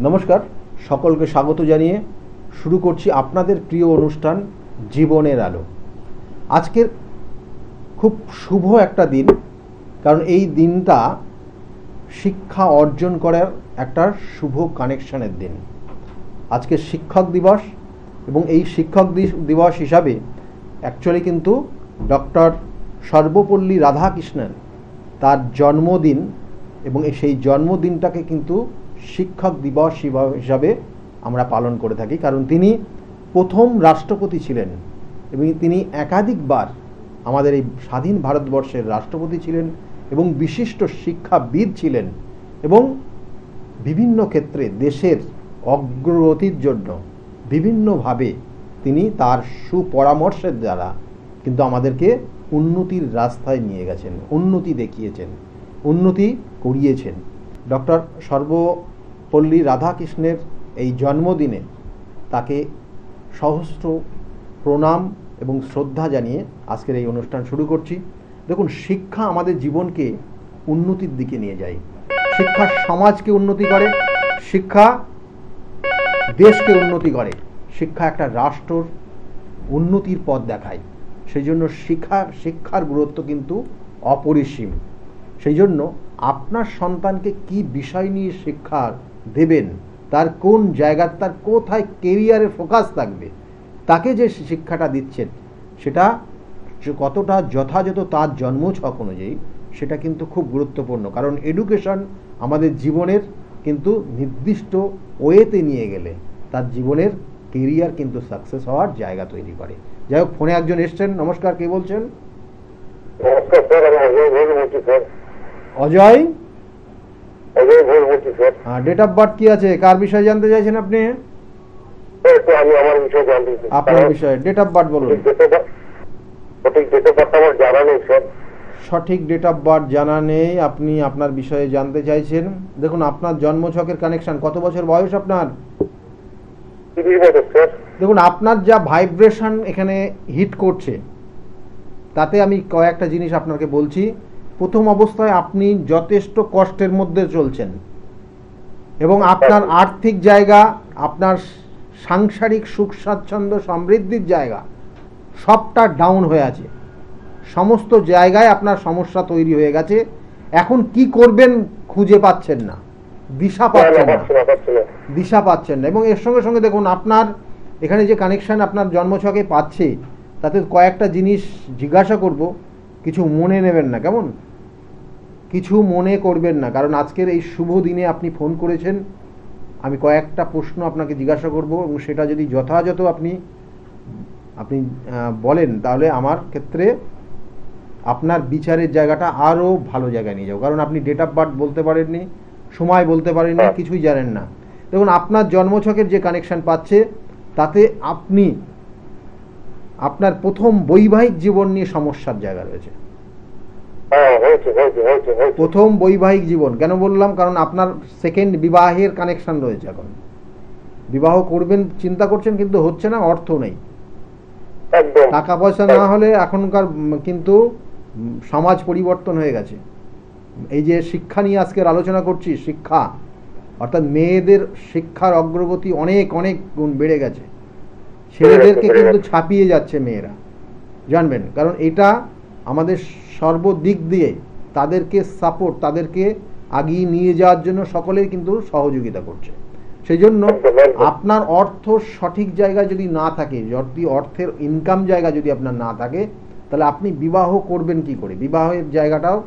নমস্কার, সকলকে স্বাগত জানিয়ে শুরু করছি আপনাদের প্রিয় অনুষ্ঠান জীবনের আলো। আজকের খুব শুভ একটা দিন, কারণ এই দিনটা শিক্ষা অর্জন করার একটা শুভ কানেকশনের দিন। আজকে শিক্ষক দিবস, এবং এই শিক্ষক দিবস হিসাবে অ্যাকচুয়ালি কিন্তু ডক্টর সর্বপল্লী রাধাকৃষ্ণন তার জন্মদিন, এবং সেই জন্মদিনটাকে কিন্তু শিক্ষক দিবস হিসাবে আমরা পালন করে থাকি। কারণ তিনি প্রথম রাষ্ট্রপতি ছিলেন এবং তিনি একাধিকবার আমাদের এই স্বাধীন ভারতবর্ষের রাষ্ট্রপতি ছিলেন এবং বিশিষ্ট শিক্ষাবিদ ছিলেন, এবং বিভিন্ন ক্ষেত্রে দেশের অগ্রগতির জন্য বিভিন্নভাবে তিনি তার সুপরামর্শের দ্বারা কিন্তু আমাদেরকে উন্নতির রাস্তায় নিয়ে গেছেন, উন্নতি দেখিয়েছেন, উন্নতি করিয়েছেন। ডক্টর সর্বপল্লী রাধাকৃষ্ণের এই জন্মদিনে তাকে সহস্র প্রণাম এবং শ্রদ্ধা জানিয়ে আজকের এই অনুষ্ঠান শুরু করছি। দেখুন, শিক্ষা আমাদের জীবনকে উন্নতির দিকে নিয়ে যায়। শিক্ষা সমাজকে উন্নতি করে, শিক্ষা দেশকে উন্নতি করে, শিক্ষা একটা রাষ্ট্রর উন্নতির পথ দেখায়। সেই জন্য শিক্ষার গুরুত্ব কিন্তু অপরিসীম। সেই জন্য আপনার সন্তানকে কি বিষয় নিয়ে শিক্ষা দেবেন, তার কোন জায়গা, তার কোথায় কেরিয়ারে ফোকাস থাকবে, তাকে যে শিক্ষাটা দিচ্ছেন সেটা কতটা যথাযথ তার জন্মছক অনুযায়ী, সেটা কিন্তু খুব গুরুত্বপূর্ণ। কারণ এডুকেশন আমাদের জীবনের কিন্তু নির্দিষ্ট ওয়েতে নিয়ে গেলে তার জীবনের কেরিয়ার কিন্তু সাকসেস হওয়ার জায়গা তৈরি করে। যাই হোক, ফোনে একজন এসছেন। নমস্কার, কে বলছেন? অজয়। হ্যাঁ, ডেট অফ বার্থ কি আছে? কার বিষয়ে জানতে চাইছেন আপনি? আপনার বিষয়ে ডেট অফ বার্থ বলুন। সঠিক ডেট অফ বার্থ জানা নেই, আপনি আপনার বিষয়ে জানতে চাইছেন। দেখুন, আপনার জন্মছকের কানেকশন, কত বছর বয়স আপনার? দেখুন, আপনার যা ভাইব্রেশন এখানে হিট করছে, তাতে আমি কয়েকটা জিনিস আপনাকে বলছি। প্রথম অবস্থায় আপনি যথেষ্ট কষ্টের মধ্যে চলছেন, এবং আপনার আর্থিক জায়গা, আপনার সাংসারিক সুখ স্বাচ্ছন্দ্য সমৃদ্ধির জায়গা সবটা ডাউন হয়ে আছে। সমস্ত জায়গায় আপনার সমস্যা তৈরি হয়ে গেছে। এখন কি করবেন খুঁজে পাচ্ছেন না, দিশা পাচ্ছেন না। এবং এর সঙ্গে সঙ্গে দেখুন, আপনার এখানে যে কানেকশন আপনার জন্মছকে পাচ্ছে, তাতে কয়েকটা জিনিস জিজ্ঞাসা করব, কিছু মনে নেবেন না, কেমন? কিছু মনে করবেন না, কারণ আজকের এই শুভ দিনে আপনি ফোন করেছেন। আমি কয়েকটা প্রশ্ন আপনাকে জিজ্ঞাসা করব, এবং সেটা যদি যথাযথ আপনি বলেন, তাহলে আমার ক্ষেত্রে আপনার বিচারের জায়গাটা আরও ভালো জায়গায় নিয়ে যাও। কারণ আপনি ডেট অফ বার্থ বলতে পারেননি, সময় বলতে পারেননি, কিছুই জানেন না। দেখুন, আপনার জন্মছকের যে কানেকশন পাচ্ছে, তাতে আপনি আপনার প্রথম বৈবাহিক জীবন নিয়ে সমস্যার জায়গা রয়েছে। প্রথম বৈবাহিক জীবন কেন বললাম? কারণ আপনার সেকেন্ড বিবাহের কানেকশন রয়েছে। এখন বিবাহ করবেন চিন্তা করছেন, কিন্তু হচ্ছে না, অর্থ নেই, টাকা পয়সা না হলে। এখনকার কিন্তু সমাজ পরিবর্তন হয়ে গেছে। এই যে শিক্ষা নিয়ে আজকের আলোচনা করছি, শিক্ষা অর্থাৎ মেয়েদের শিক্ষার অগ্রগতি অনেক অনেক গুণ বেড়ে গেছে। ছেলেদেরকে কিন্তু ছাপিয়ে যাচ্ছে মেয়েরা, জানবেন। কারণ এটা আমাদের সর্বদিক দিয়ে তাদেরকে সাপোর্ট, তাদেরকে আগিয়ে নিয়ে যাওয়ার জন্য সকলেই কিন্তু সহযোগিতা করছে। সেই জন্য আপনার অর্থ সঠিক জায়গায় যদি না থাকে, যদি অর্থের ইনকাম জায়গা যদি আপনার না থাকে, তাহলে আপনি বিবাহ করবেন কি করে? বিবাহের জায়গাটাও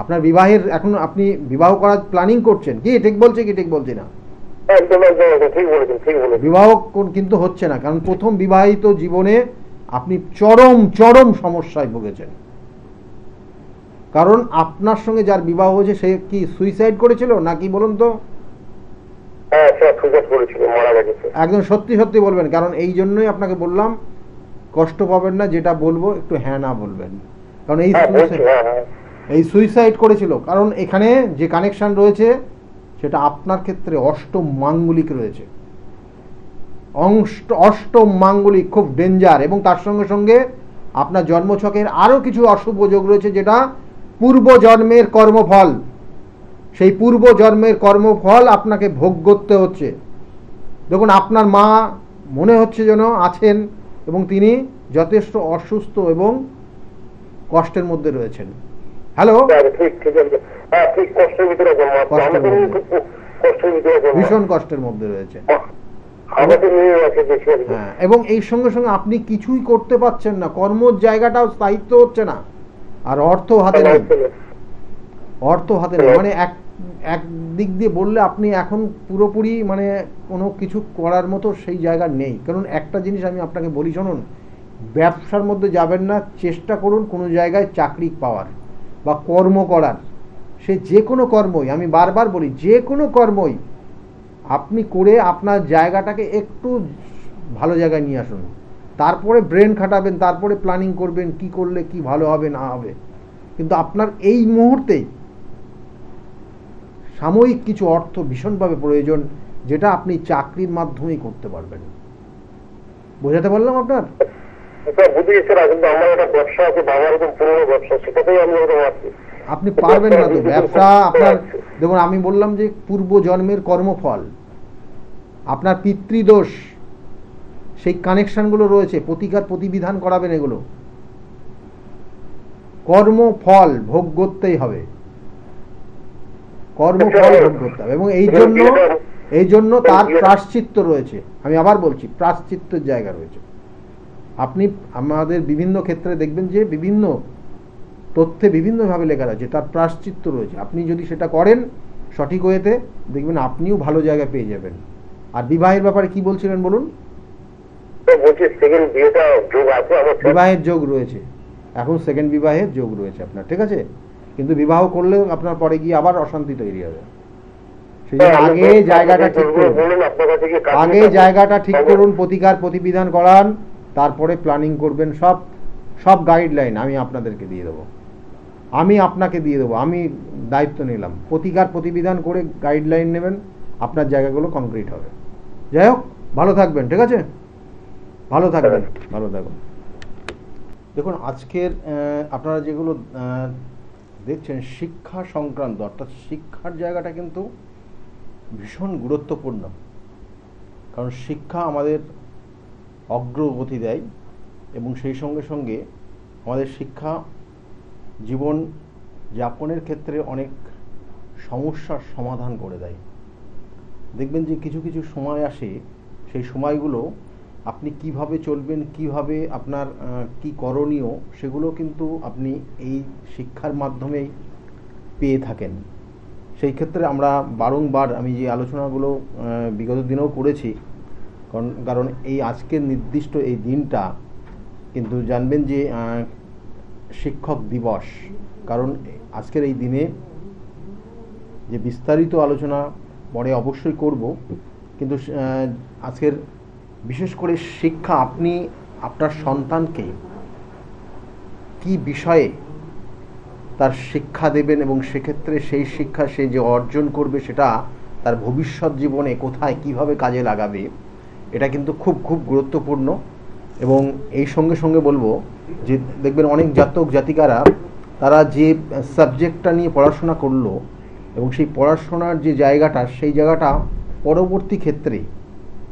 আপনার বিবাহের, এখন আপনি বিবাহ করার প্ল্যানিং করছেন কি? ঠিক বলছে কি ঠিক বলছি না? বিবাহ কিন্তু হচ্ছে না, কারণ প্রথম বিবাহিত জীবনে আপনি চরম চরম সমস্যায় ভুগেছেন। কারণ আপনার সঙ্গে যার বিবাহ হয়েছে, সে কি সুইসাইড করেছিল নাকি বলুন তো? একদম সত্যি সত্যি বলবেন, কারণ এই জন্যই আপনাকে বললাম কষ্ট পাবেন না, যেটা বলবো একটু হ্যাঁ না বলবেন। কারণ এই সুইসাইড করেছিল, কারণ এখানে যে কানেকশন রয়েছে সেটা আপনার ক্ষেত্রে অষ্টম মাঙ্গলিক রয়েছে। অষ্টম মাঙ্গলিক খুব ডেঞ্জার, এবং তার সঙ্গে সঙ্গে আপনার জন্মছকের আরও কিছু অশুভ যোগ রয়েছে, যেটা পূর্ব জন্মের কর্মফল। সেই পূর্ব জন্মের কর্মফল আপনাকে ভোগ করতে হচ্ছে। দেখুন, আপনার মা মনে হচ্ছে যেন আছেন এবং তিনি যথেষ্ট অসুস্থ এবং কষ্টের মধ্যে রয়েছেন। হ্যালো, ভীষণ কষ্টের মধ্যে রয়েছে। হ্যাঁ, এবং এই সঙ্গে সঙ্গে আপনি কিছুই করতে পারছেন না, কর্মর জায়গাটাও স্থায়িত্ব হচ্ছে না, আর অর্থ হাতে নেই। অর্থ হাতে নেই মানে এক দিক দিয়ে বললে আপনি এখন পুরোপুরি মানে কোনো কিছু করার মতো সেই জায়গা নেই। কারণ একটা জিনিস আমি আপনাকে বলি, শুনুন, ব্যবসার মধ্যে যাবেন না, চেষ্টা করুন কোনো জায়গায় চাকরি পাওয়ার বা কর্ম করার। সে যে কোনো কর্মই, আমি বারবার বলি, যে কোনো কর্মই আপনি করে আপনার জায়গাটাকে একটু ভালো জায়গায় নিয়ে আসুন। তারপরে ব্রেন খাটাবেন, তারপরে প্ল্যানিং করবেন কি করলে কি ভালো হবে না হবে। কিন্তু আপনার এই মুহূর্তেই সাময়িক কিছু অর্থ ভীষণভাবে প্রয়োজন, যেটা আপনি চাকরির মাধ্যমেই করতে পারবেন। বোঝাতে পারলাম আপনার? আপনি পারবেন না তো ব্যবসা আপনার। দেখুন, আমি বললাম যে পূর্ব জন্মের কর্মফল, আপনার পিতৃদোষ, সেই কানেকশনগুলো রয়েছে, প্রতিকার প্রতিবিধান করাবেন। এগুলো কর্মফল ভোগ করতেই হবে, কর্মফল ভোগ করতে হবে। এবং এই জন্য তার প্রায়শ্চিত্ত রয়েছে। আমি আবার বলছি, প্রায়শ্চিত্তের জায়গা রয়েছে। আপনি আমাদের বিভিন্ন ক্ষেত্রে দেখবেন যে বিভিন্ন তথ্যে বিভিন্নভাবে লেখা রয়েছে, তার প্রায়শ্চিত্ত রয়েছে। আপনি যদি সেটা করেন সঠিক ওয়েতে, দেখবেন আপনিও ভালো জায়গা পেয়ে যাবেন। আর বিবাহের ব্যাপারে কি বলছিলেন বলুন? বিবাহের যোগ রয়েছে, এখন সেকেন্ড বিবাহের যোগ রয়েছে আপনার, ঠিক আছে? কিন্তু বিবাহ করলেও আপনার পরে গিয়ে আবার অশান্তি তৈরি হবে। সেই জন্য আগে জায়গাটা ঠিক করুন, আগে জায়গাটা ঠিক করুন, প্রতিকার প্রতিবিধান করান, তারপরে প্ল্যানিং করবেন। সব গাইডলাইন আমি আপনাদেরকে দিয়ে দেবো, আমি আপনাকে দিয়ে দেবো। আমি দায়িত্ব নিলাম, প্রতিকার প্রতিবিধান করে গাইডলাইন নেবেন, আপনার জায়গাগুলো কংক্রিট হবে। যাই হোক, ভালো থাকবেন, ঠিক আছে? ভালো থাকবেন, ভালো থাকবেন। দেখুন, আজকের আপনারা যেগুলো দেখছেন শিক্ষা সংক্রান্ত, অর্থাৎ শিক্ষার জায়গাটা কিন্তু ভীষণ গুরুত্বপূর্ণ। কারণ শিক্ষা আমাদের অগ্রগতি দেয় এবং সেই সঙ্গে সঙ্গে আমাদের শিক্ষা জীবন যাপনের ক্ষেত্রে অনেক সমস্যার সমাধান করে দেয়। দেখবেন যে কিছু কিছু সময় আসে, সেই সময়গুলো আপনি কিভাবে চলবেন, কিভাবে আপনার কি করণীয়, সেগুলো কিন্তু আপনি এই শিক্ষার মাধ্যমেই পেয়ে থাকেন। সেই ক্ষেত্রে আমরা বারংবার আমি যে আলোচনাগুলো বিগত দিনেও করেছি, কারণ এই আজকের নির্দিষ্ট এই দিনটা কিন্তু জানবেন যে শিক্ষক দিবস। কারণ আজকের এই দিনে যে বিস্তারিত আলোচনা পরে অবশ্যই করব, কিন্তু আজকের বিশেষ করে শিক্ষা, আপনি আপনার সন্তানকে কি বিষয়ে তার শিক্ষা দেবেন এবং সেক্ষেত্রে সেই শিক্ষা সে যে অর্জন করবে সেটা তার ভবিষ্যৎ জীবনে কোথায় কিভাবে কাজে লাগাবে, এটা কিন্তু খুব খুব গুরুত্বপূর্ণ। এবং এই সঙ্গে সঙ্গে বলবো যে দেখবেন অনেক জাতক জাতিকারা তারা যে সাবজেক্টটা নিয়ে পড়াশোনা করলো এবং সেই পড়াশোনার যে জায়গাটা, সেই জায়গাটা পরবর্তী ক্ষেত্রে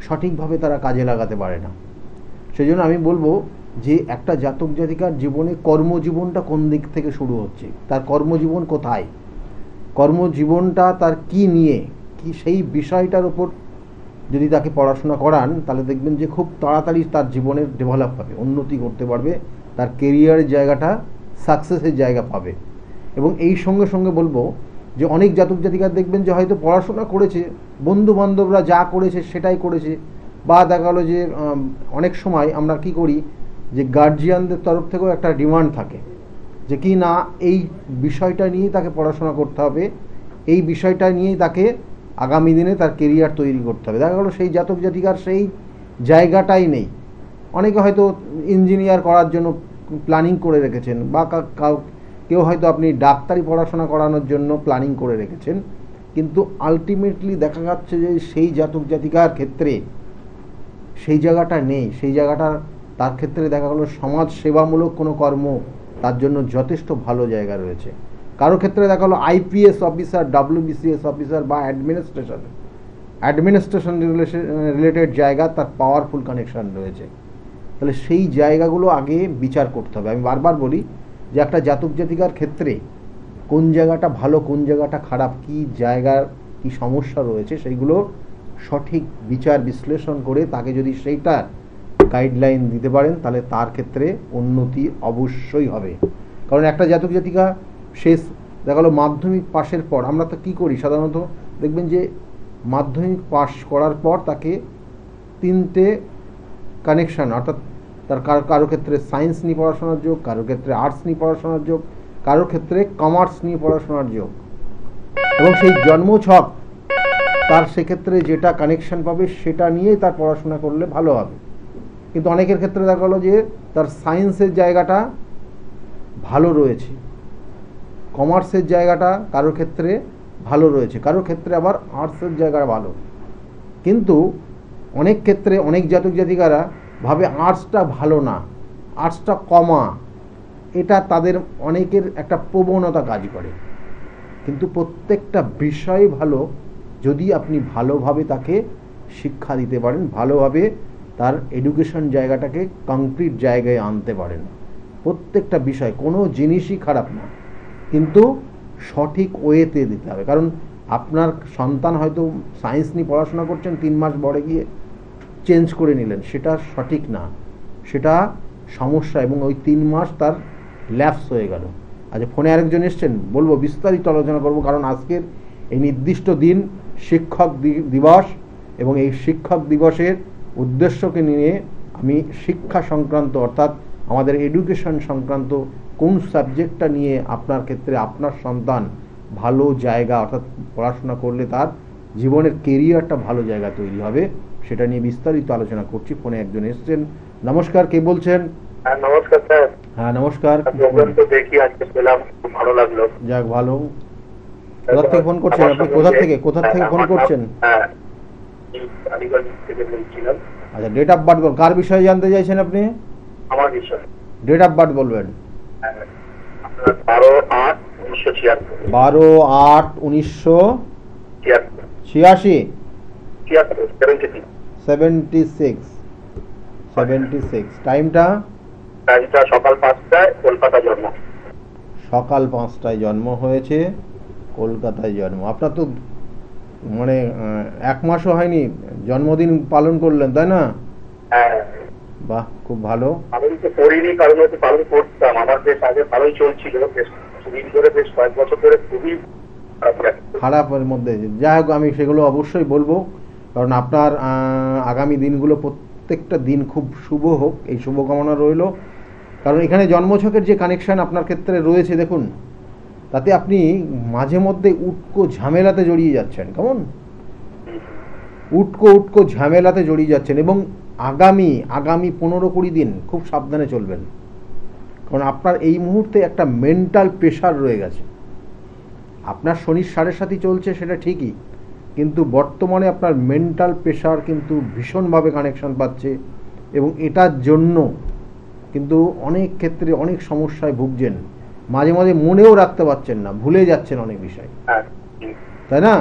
সঠিকভাবে তারা কাজে লাগাতে পারে না। সেই জন্য আমি বলবো যে একটা জাতক জাতিকার জীবনে কর্মজীবনটা কোন দিক থেকে শুরু হচ্ছে, তার কর্মজীবন কোথায়, কর্মজীবনটা তার কি নিয়ে, কি সেই বিষয়টার উপর যদি তাকে পড়াশোনা করান, তাহলে দেখবেন যে খুব তাড়াতাড়ি তার জীবনের ডেভেলপ হবে, উন্নতি করতে পারবে, তার কেরিয়ারের জায়গাটা সাকসেসের জায়গা পাবে। এবং এই সঙ্গে সঙ্গে বলবো যে অনেক জাতক জাতিকার দেখবেন যে হয়তো পড়াশোনা করেছে, বন্ধু বান্ধবরা যা করেছে সেটাই করেছে, বা দেখা গেলো যে অনেক সময় আমরা কি করি যে গার্জিয়ানদের তরফ থেকেও একটা ডিমান্ড থাকে যে কি না, এই বিষয়টা নিয়েই তাকে পড়াশোনা করতে হবে, এই বিষয়টা নিয়েই তাকে আগামী দিনে তার কেরিয়ার তৈরি করতে হবে। দেখা গেলো সেই জাতক জাতিকার সেই জায়গাটাই নেই। অনেকে হয়তো ইঞ্জিনিয়ার করার জন্য প্ল্যানিং করে রেখেছেন, বা কেউ হয়তো আপনি ডাক্তারি পড়াশোনা করানোর জন্য প্ল্যানিং করে রেখেছেন, কিন্তু আলটিমেটলি দেখা যাচ্ছে যে সেই জাতক জাতিকার ক্ষেত্রে সেই জায়গাটা নেই। সেই জায়গাটা তার ক্ষেত্রে দেখা গেলো সমাজ সেবামূলক কোনো কর্ম তার জন্য যথেষ্ট ভালো জায়গা রয়েছে। কারো ক্ষেত্রে দেখা হলো আইপিএস অফিসার, ডাব্লিউবিসিএস অফিসার বা অ্যাডমিনিস্ট্রেশন রিলেটেড জায়গা তার পাওয়ারফুল কানেকশান রয়েছে। তাহলে সেই জায়গাগুলো আগে বিচার করতে হবে। আমি বারবার বলি যে একটা জাতক জাতিকার ক্ষেত্রে কোন জায়গাটা ভালো, কোন জায়গাটা খারাপ, কি জায়গার কি সমস্যা রয়েছে, সেইগুলো সঠিক বিচার বিশ্লেষণ করে তাকে যদি সেইটার গাইডলাইন দিতে পারেন তাহলে তার ক্ষেত্রে উন্নতি অবশ্যই হবে। কারণ একটা জাতক জাতিকা শেষ দেখা গেলো মাধ্যমিক পাশের পর, আমরা তো কী করি সাধারণত দেখবেন যে মাধ্যমিক পাশ করার পর তাকে 3টে কানেকশান, অর্থাৎ তার কারো ক্ষেত্রে সায়েন্স নিয়ে পড়াশোনার যোগ, কারো ক্ষেত্রে আর্টস নিয়ে পড়াশোনার যোগ, কারো ক্ষেত্রে কমার্স নিয়ে পড়াশোনার যোগ, এবং সেই জন্মছক তার সেক্ষেত্রে যেটা কানেকশান পাবে সেটা নিয়েই তার পড়াশোনা করলে ভালো হবে। কিন্তু অনেকের ক্ষেত্রে দেখা গেলো যে তার সায়েন্সের জায়গাটা ভালো রয়েছে, কমার্সের জায়গাটা কারোর ক্ষেত্রে ভালো রয়েছে, কারোর ক্ষেত্রে আবার আর্টসের জায়গাটা ভালো। কিন্তু অনেক ক্ষেত্রে অনেক জাতক জাতিকারা ভাবে আর্টসটা ভালো না, আর্টসটা কমা, এটা তাদের অনেকের একটা প্রবণতা কাজ করে। কিন্তু প্রত্যেকটা বিষয় ভালো যদি আপনি ভালোভাবে তাকে শিক্ষা দিতে পারেন, ভালোভাবে তার এডুকেশন জায়গাটাকে কংক্রিট জায়গায় আনতে পারেন। প্রত্যেকটা বিষয়, কোনো জিনিসই খারাপ না, কিন্তু সঠিক ওয়েতে দিতে হবে। কারণ আপনার সন্তান হয়তো সায়েন্স নিয়ে পড়াশোনা করছেন, 3 মাস বড় গিয়ে চেঞ্জ করে নিলেন, সেটা সঠিক না, সেটা সমস্যা, এবং ওই 3 মাস তার ল্যাপস হয়ে গেল। আচ্ছা, ফোনে আরেকজন এসছেন, বলবো বিস্তারিত আলোচনা করব। কারণ আজকের এই নির্দিষ্ট দিন শিক্ষক দিবস, এবং এই শিক্ষক দিবসের উদ্দেশ্যকে নিয়ে আমি শিক্ষা সংক্রান্ত, অর্থাৎ আমাদের এডুকেশন সংক্রান্ত কোন সাবজেক্টটা নিয়ে আপনার ক্ষেত্রে আপনার সন্তান ভালো জায়গা, অর্থাৎ পড়াশোনা করলে তার জীবনের কেরিয়ারটা ভালো জায়গা তৈরি হবে, সেটা নিয়ে বিস্তারিত আলোচনা করছি। ফোনে একজন এসছেন। নমস্কার, কে বলছেন? নমস্কার স্যার। হ্যাঁ নমস্কার। দেখি আজকে পেলাম, খুব ভালো লাগলো। যাক ভালো। কোথা থেকে ফোন করছেন আপনি? কোথা থেকে ফোন করছেন? আলিগঞ্জ থেকে বলছিলাম। আচ্ছা, ডেট অফ বার্থ বল, কার বিষয়ে জানতে চাইছেন আপনি? আমার বিষয়। ডেট অফ বার্থ বলবেন। 12/8/1976। 12/8/1986। 76। টাইমটা সকাল 5টায়, কলকাতা জন্ম। সকাল 5টায় জন্ম হয়েছে, কলকাতায় জন্ম। আপনার তো মানে 1 মাসও হয়নি জন্মদিন পালন করলেন, তাই না? হ্যাঁ। বাহ, খুব ভালো। পালন তো করিনি, কারণ হচ্ছে পালন করতাম, আমার বেশ আগে ভালোই চলছিল, বেশ দিন ধরে, বেশ কয়েক বছর ধরে খুবই খারাপের মধ্যে। যাই হোক, আমি সেগুলো অবশ্যই বলবো, কারণ আপনার আগামী দিনগুলো প্রত্যেকটা দিন খুব শুভ হোক, এই শুভকামনা রইল। কারণ এখানে জন্মছকের যে কানেকশান আপনার ক্ষেত্রে রয়েছে দেখুন, তাতে আপনি মাঝে মধ্যে উটকো ঝামেলাতে জড়িয়ে যাচ্ছেন। কেমন উটকো ঝামেলাতে জড়িয়ে যাচ্ছেন, এবং আগামী 15-20 দিন খুব সাবধানে চলবেন। কারণ আপনার এই মুহূর্তে একটা মেন্টাল প্রেশার রয়ে গেছে। আপনার শনির 7.5 চলছে, সেটা ঠিকই, কিন্তু বর্তমানে আপনার মেন্টাল প্রেশার কিন্তু ভীষণভাবে কানেকশন পাচ্ছে, এবং এটার জন্য কিন্তু অনেক ক্ষেত্রে অনেক সমস্যায় ভুগছেন। মাঝে মাঝে মনেও রাখতে পারছেন না, ভুলে যাচ্ছেন অনেক বিষয়, তাই না?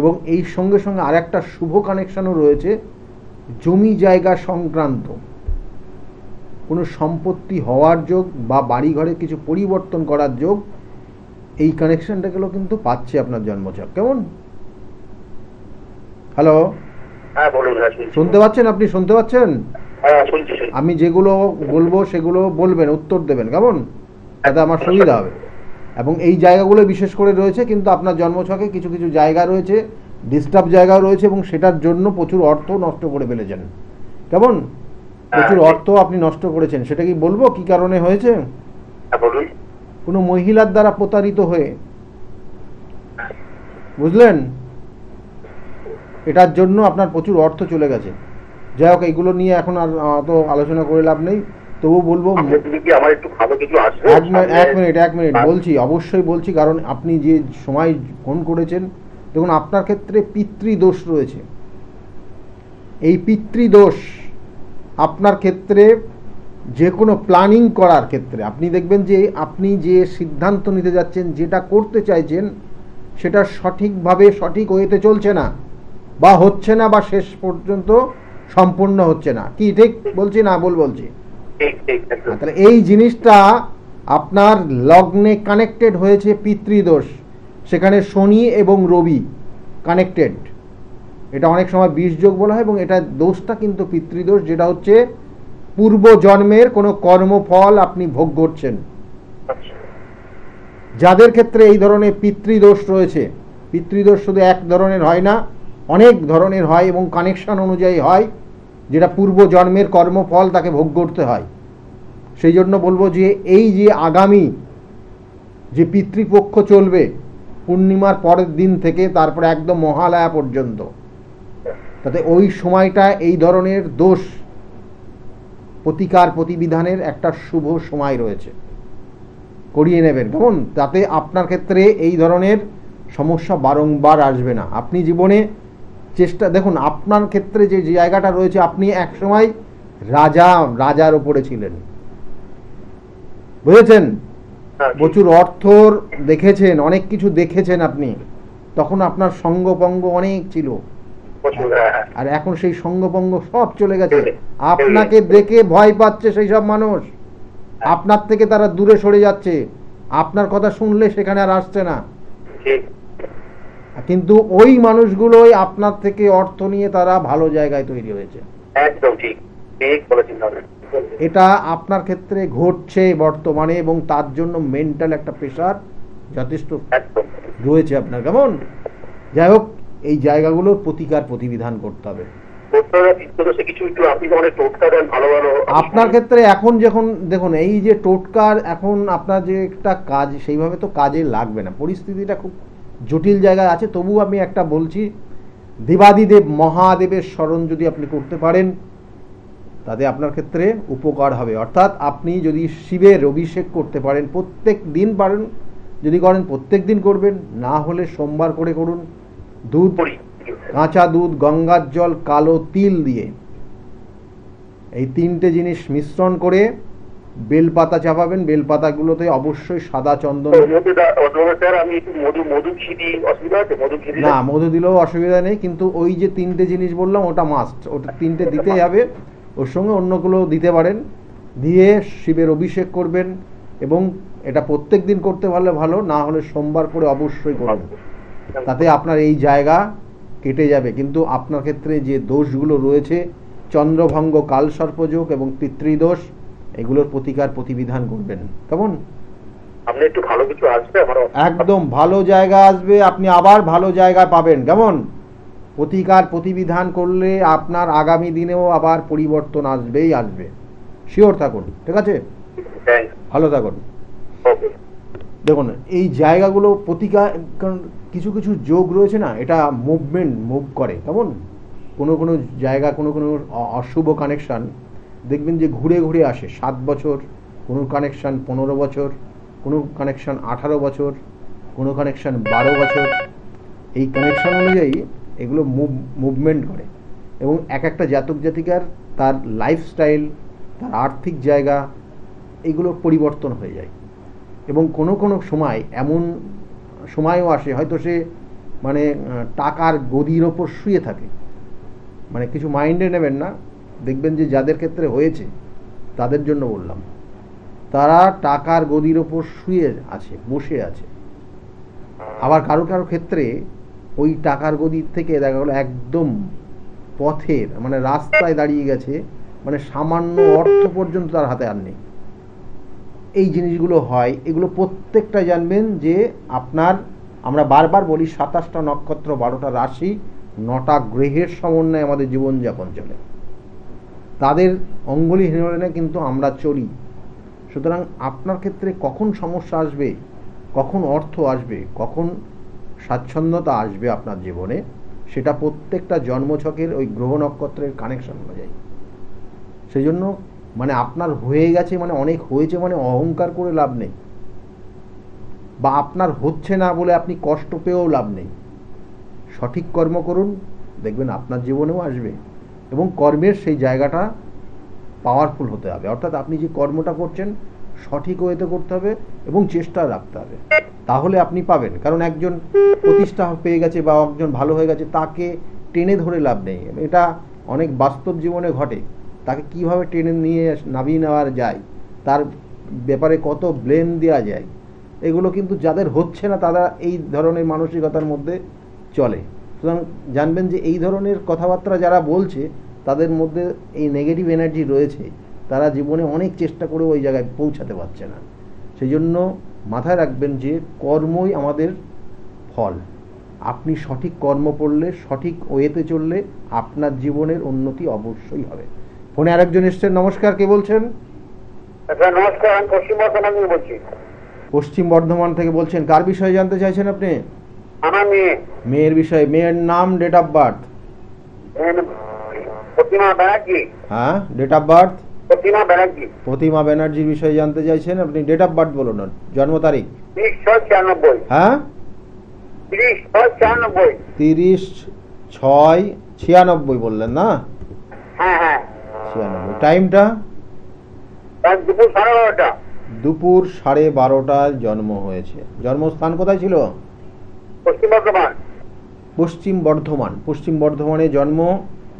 এবং এই সঙ্গে সঙ্গে আর একটা শুভ কানেকশনও রয়েছে, জমি জায়গা সংক্রান্ত কোনো সম্পত্তি হওয়ার যোগ বা বাড়ি ঘরে কিছু পরিবর্তন করার যোগ, এই কানেকশনটাগুলো কিন্তু পাচ্ছে আপনার জন্মছক। কেমন? হ্যালো, হ্যাঁ বলুন। শুনতে পাচ্ছেন? আপনি শুনতে পাচ্ছেন? আমি যেগুলো বলবো সেগুলো বলবেন, উত্তর দেবেন, কেমন? তাতে আমার সুবিধা হবে। এবং এই জায়গাগুলো বিশেষ করে রয়েছে, কিন্তু আপনার জন্মছকে কিছু কিছু জায়গা রয়েছে, ডিস্টার্ব জায়গাও রয়েছে, এবং সেটার জন্য প্রচুর অর্থ নষ্ট করে ফেলেছেন। কেমন? প্রচুর অর্থ আপনি নষ্ট করেছেন। সেটা কি বলবো কি কারণে হয়েছে? কোনো মহিলার দ্বারা প্রতারিত হয়ে, বুঝলেন? এটার জন্য আপনার প্রচুর অর্থ চলে গেছে। যাই হোক, এইগুলো নিয়ে এখন আর তো আলোচনা করে লাভ নেই, তবু বলবো। এক মিনিট বলছি, অবশ্যই বলছি, কারণ আপনি যে সময় ফোন করেছেন, দেখুন আপনার ক্ষেত্রে পিতৃদোষ রয়েছে। এই পিতৃদোষ আপনার ক্ষেত্রে যে কোনো প্ল্যানিং করার ক্ষেত্রে আপনি দেখবেন যে আপনি যে সিদ্ধান্ত নিতে যাচ্ছেন, যেটা করতে চাইছেন, সেটা সঠিকভাবে সঠিক ওয়েতে চলছে না, বা হচ্ছে না, বা শেষ পর্যন্ত সম্পূর্ণ হচ্ছে না। কি ঠিক বলছি না ভুল বলছি? তাহলে এই জিনিসটা আপনার লগ্নে কানেক্টেড হয়েছে পিতৃদোষ, সেখানে শনি এবং রবি কানেক্টেড। এটা অনেক সময় বিষযোগ বলা হয়, এবং এটা দোষটা কিন্তু পিতৃদোষ, যেটা হচ্ছে পূর্ব জন্মের কোনো কর্মফল আপনি ভোগ করছেন। যাদের ক্ষেত্রে এই ধরনের পিতৃদোষ রয়েছে, পিতৃদোষ শুধু এক ধরনের হয় না, অনেক ধরনের হয়, এবং কানেকশন অনুযায়ী হয়, যেটা পূর্ব জন্মের কর্মফল তাকে ভোগ করতে হয়। সেই জন্য বলবো যে এই যে আগামী যে পিতৃপক্ষ চলবে পূর্ণিমার পরের দিন থেকে তারপরে একদম মহালয়া পর্যন্ত, তাতে ওই সময়টা এই ধরনের দোষ প্রতিকার প্রতিবিধানের একটা শুভ সময় রয়েছে, করিয়ে নেবেন কেমন? তাতে আপনার ক্ষেত্রে এই ধরনের সমস্যা বারংবার আসবে না। আপনি জীবনে চেষ্টা দেখুন, আপনার ক্ষেত্রে যে জায়গাটা রয়েছে, আপনি একসময় রাজার উপরে ছিলেন, বুঝেছেন? প্রচুর অর্থ দেখেছেন, অনেক কিছু দেখেছেন আপনি, তখন আপনার সঙ্গপঙ্গ অনেক ছিল, আর এখন সেই সঙ্গপঙ্গ সব চলে গেছে। আপনাকে দেখে ভয় পাচ্ছে সেই সব মানুষ, আপনার থেকে তারা দূরে সরে যাচ্ছে, আপনার কথা শুনলে সেখানে আর আসছে না। কিন্তু ওই মানুষগুলোই আপনার থেকে অর্থ নিয়ে তারা ভালো জায়গায় তৈরি হয়েছে। একদম ঠিক ঠিক বলেছেন। এটা আপনার ক্ষেত্রে ঘটছে বর্তমানে, এবং তার জন্য মেন্টাল একটা প্রেশার যথেষ্ট রয়েছে আপনার, কেমন? যাই হোক, এই জায়গাগুলোর প্রতিকার প্রতিবিধান করতে হবে আপনার ক্ষেত্রে। এখন যখন দেখুন এই যে টোটকার, এখন আপনার যে একটা কাজ, সেইভাবে তো কাজে লাগবে না, পরিস্থিতিটা খুব জটিল জায়গায় আছে। তবু আমি একটা বলছি, দেবাদিদেব মহাদেবের স্মরণ যদি আপনি করতে পারেন, তাতে আপনার ক্ষেত্রে উপকার হবে। অর্থাৎ আপনি যদি শিবের অভিষেক করতে পারেন, প্রত্যেক দিন পারেন, যদি করেন প্রত্যেক দিন করবেন, না হলে সোমবার করে করুন। দুধ, কাঁচা দুধ, গঙ্গার জল, কালো তিল দিয়ে এই তিনটে জিনিস মিশ্রণ করে বেলপাতা চাপাবেন। বেলপাতাগুলোতে অবশ্যই সাদা চন্দন। না, মধু দিলেও অসুবিধা নেই, কিন্তু ওই যে তিনটে জিনিস বললাম ওটা মাস্ট, ওটা তিনটে দিতেই হবে। ওর সঙ্গে অন্যগুলো দিতে পারেন, দিয়ে শিবের অভিষেক করবেন, এবং এটা প্রত্যেক দিন করতে পারলে ভালো, না হলে সোমবার করে অবশ্যই করবেন। তাতে আপনার এই জায়গা কেটে যাবে। কিন্তু আপনার ক্ষেত্রে যে দোষগুলো রয়েছে, চন্দ্রভঙ্গ, কালসর্পযোগ এবং পিতৃদোষ, এগুলোর প্রতিকার প্রতিবিধান করবেন, কেমন? আপনি একটু ভালো কিছু আসবে, একদম ভালো জায়গা আসবে, আপনি আবার ভালো জায়গা পাবেন, কেমন? প্রতিকার প্রতিবিধান করলে আপনার আগামী দিনেও আবার পরিবর্তন আসবেই আসবে, শিওর থাকুন। ঠিক আছে, ভালো থাকুন। দেখুন এই জায়গাগুলো প্রতিকার, কারণ কিছু কিছু যোগ রয়েছে না, এটা মুভমেন্ট মুভ করে, কেমন? কোনো কোনো জায়গা, কোনো কোনো অশুভ কানেকশান দেখবেন যে ঘুরে ঘুরে আসে। 7 বছর, কোনো কানেকশান 15 বছর, কোনো কানেকশান 18 বছর, কোনো কানেকশান 12 বছর। এই কানেকশান অনুযায়ী এগুলো মুভমেন্ট করে, এবং এক একটা জাতক জাতিকার তার লাইফস্টাইল, তার আর্থিক জায়গা, এগুলোর পরিবর্তন হয়ে যায়। এবং কোনো কোনো সময় এমন সময়ও আসে, হয়তো সে মানে টাকার গদির ওপর শুয়ে থাকে, মানে কিছু মাইন্ডে নেবেন না, দেখবেন যে যাদের ক্ষেত্রে হয়েছে তাদের জন্য বললাম, তারা টাকার গদির ওপর শুয়ে আছে, বসে আছে। আবার কারো কারো ক্ষেত্রে ওই টাকার গদির থেকে দেখা গেলো একদম পথের, মানে রাস্তায় দাঁড়িয়ে গেছে, মানে সামান্য অর্থ পর্যন্ত তার হাতে আর নেই। এই জিনিসগুলো হয়, এগুলো প্রত্যেকটা জানবেন যে আপনার, আমরা বারবার বলি 27টা নক্ষত্র, 12টা রাশি, 9টা গ্রহের সমন্বয়ে আমাদের জীবনযাপন চলে, তাদের অঙ্গুলি হিরণে কিন্তু আমরা চলি। সুতরাং আপনার ক্ষেত্রে কখন সমস্যা আসবে, কখন অর্থ আসবে, কখন স্বাচ্ছন্দ্যতা আসবে আপনার জীবনে, সেটা প্রত্যেকটা জন্মছকের ওই গ্রহ নক্ষত্রের কানেকশন অনুযায়ী। সেই জন্য মানে আপনার হয়ে গেছে মানে অনেক হয়েছে মানে অহংকার করে লাভ নেই, বা আপনার হচ্ছে না বলে আপনি কষ্ট পেয়েও লাভ নেই। সঠিক কর্ম করুন, দেখবেন আপনার জীবনেও আসবে, এবং কর্মের সেই জায়গাটা পাওয়ারফুল হতে হবে, অর্থাৎ আপনি যে কর্মটা করছেন সঠিক ওয়েতে করতে হবে এবং চেষ্টা রাখতে হবে, তাহলে আপনি পাবেন। কারণ একজন প্রতিষ্ঠা পেয়ে গেছে বা একজন ভালো হয়ে গেছে, তাকে টেনে ধরে লাভ নেই। এটা অনেক বাস্তব জীবনে ঘটে। তাকে কিভাবে টেনে নিয়ে নামিয়ে নেওয়া যায়, তার ব্যাপারে কত ব্লেম দেওয়া যায়, এগুলো কিন্তু যাদের হচ্ছে না তারা এই ধরনের মানসিকতার মধ্যে চলে। সুতরাং জানবেন যে এই ধরনের কথাবার্তা যারা বলছে তাদের মধ্যে এই নেগেটিভ এনার্জি রয়েছে, তারা জীবনে অনেক চেষ্টা করে ওই জায়গায় পৌঁছাতে পারছে না। সেই জন্য মাথায় রাখবেন যে কর্মই আমাদের ফল। আপনি সঠিক কর্ম করলে, সঠিক ওয়েতে চললে আপনার জীবনের উন্নতি অবশ্যই হবে। ফোনে আরেকজন এসছেন। নমস্কার, কে বলছেন? নমস্কার, আমি পশ্চিম বর্ধমান থেকে বলছি। পশ্চিম বর্ধমান থেকে বলছেন, কার বিষয়ে জানতে চাইছেন আপনি? আমার মেয়ে। মেয়ের বিষয়ে। মেয়ের নাম, ডেট অফ বার্থ? প্রতিমা ব্যানার্জি। হ্যাঁ, ডেট অফ বার্থ? প্রতিমা ব্যানার্জি। প্রতিমা ব্যানার্জির বিষয়ে জানতে চাইছেন আপনি। ডেট অফ বার্থ বলুন, জন্ম তারিখ। 30/6/96। হ্যাঁ, 30/6/96। 30/6/96 বললেন না? হ্যাঁ হ্যাঁ। 96। টাইমটা? দুপুর 12:30। দুপুর 12:30টায় জন্ম হয়েছে। জন্মস্থান কোথায় ছিল? পশ্চিম বর্ধমান। পশ্চিম বর্ধমান। পশ্চিম বর্ধমানে জন্ম।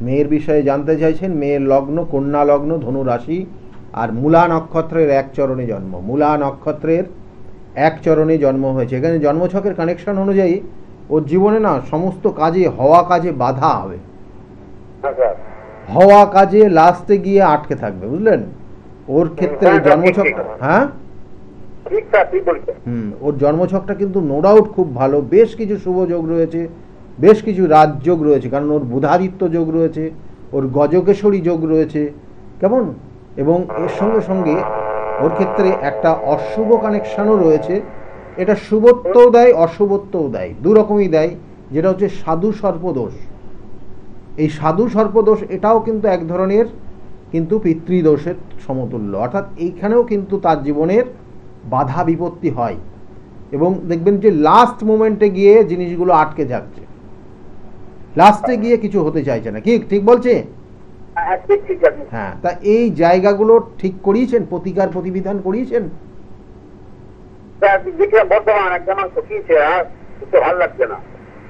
মেয়ের বিষয়ে জানতে চাইছেন। মেয়ের লগ্ন কন্যা লগ্ন, ধনু রাশি, আর মূলা নক্ষত্রের এক চরণে জন্ম। মূলা নক্ষত্রের এক চরণে জন্ম হয়েছে। এখানে জন্মছকের কানেকশন অনুযায়ী ওর জীবনে না সমস্ত কাজে, হওয়া কাজে বাধা হবে, হওয়া কাজে লাস্টে গিয়ে আটকে থাকবে, বুঝলেন? ওর ক্ষেত্রে জন্মছকটা, হ্যাঁ ওর জন্মছকটা কিন্তু নো ডাউট খুব ভালো। বেশ কিছু শুভ যোগ রয়েছে, বেশ কিছু রাজযোগ রয়েছে, কারণ ওর বুধাদিত্য যোগ রয়েছে, ওর গজকেশরী যোগ রয়েছে, কেমন? এবং এর সঙ্গে সঙ্গে ওর ক্ষেত্রে একটা অশুভ কানেকশানও রয়েছে। এটা শুভত্বও দেয়, অশুভত্বও দেয়, দু রকমই দেয়, যেটা হচ্ছে সাধু সর্পদোষ। এই সাধু সর্পদোষ এটাও কিন্তু এক ধরনের কিন্তু পিতৃদোষের সমতুল্য, অর্থাৎ এইখানেও কিন্তু তার জীবনের বাধা বিপত্তি হয় এবং দেখবেন যে লাস্ট মোমেন্টে গিয়ে জিনিসগুলো আটকে যাচ্ছে, লাস্টে গিয়ে কিছু হতে চাইছে না। কি ঠিক বলছে? হ্যাঁ, তা এই জায়গাগুলো ঠিক করিয়েছেন, প্রতিকার প্রতিবিধান করিয়েছেন?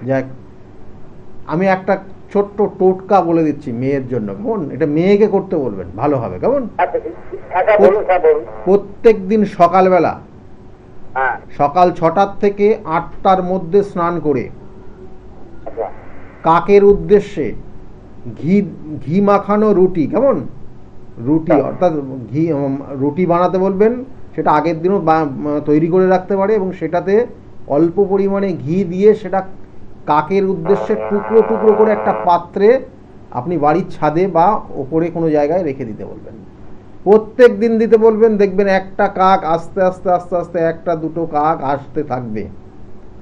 যাক, আমি একটা ছোট্ট টোটকা বলে দিচ্ছি মেয়ের জন্য, কেমন? এটা মেয়েকে করতে বলবেন, ভালো হবে, কেমন? প্রত্যেক দিন সকালবেলা সকাল 6টার থেকে 8টার মধ্যে স্নান করে কাকের উদ্দেশ্যে ঘি মাখানো রুটি, কেমন? রুটি, অর্থাৎ রুটি বানাতে বলবেন। সেটা আগের দিনও তৈরি করে রাখতে পারে এবং সেটাতে অল্প পরিমাণে ঘি দিয়ে সেটা কাকের উদ্দেশ্যে টুকরো টুকরো করে একটা পাত্রে আপনি বাড়ির ছাদে বা ওপরে কোনো জায়গায় রেখে দিতে বলবেন। প্রত্যেক দিন দিতে বলবেন। দেখবেন একটা কাক আস্তে আস্তে আস্তে আস্তে একটা দুটো কাক আসতে থাকবে।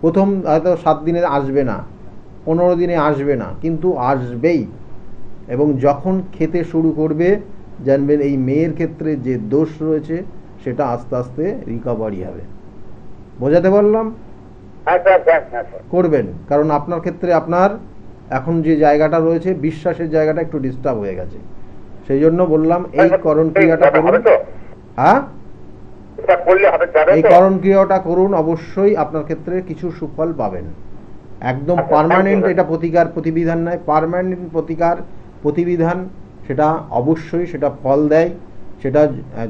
প্রথম হয়তো 7 দিনে আসবে না, 15 দিনে আসবে না, কিন্তু আসবেই। এবং যখন খেতে শুরু করবে জানবেন এই মেয়ের ক্ষেত্রে যে দোষ রয়েছে সেটা আস্তে আস্তে রিকভারি হবে। বোঝাতে পারলাম? করবেন, কারণ আপনার ক্ষেত্রে আপনার এখন যে জায়গাটা রয়েছে, বিশ্বাসের জায়গাটা একটু ডিস্টার্ব হয়ে গেছে। সেই জন্য বললাম এই করণ ক্রিয়াটা করুন। হ্যাঁ, এই করণ ক্রিয়াটা করুন, অবশ্যই আপনার ক্ষেত্রে কিছু সুফল পাবেন। একদম পার্মানেন্ট এটা প্রতিকার প্রতিবিধান নয়, পার্মানেন্ট প্রতিকার প্রতিবিধান সেটা অবশ্যই সেটা ফল দেয়, সেটা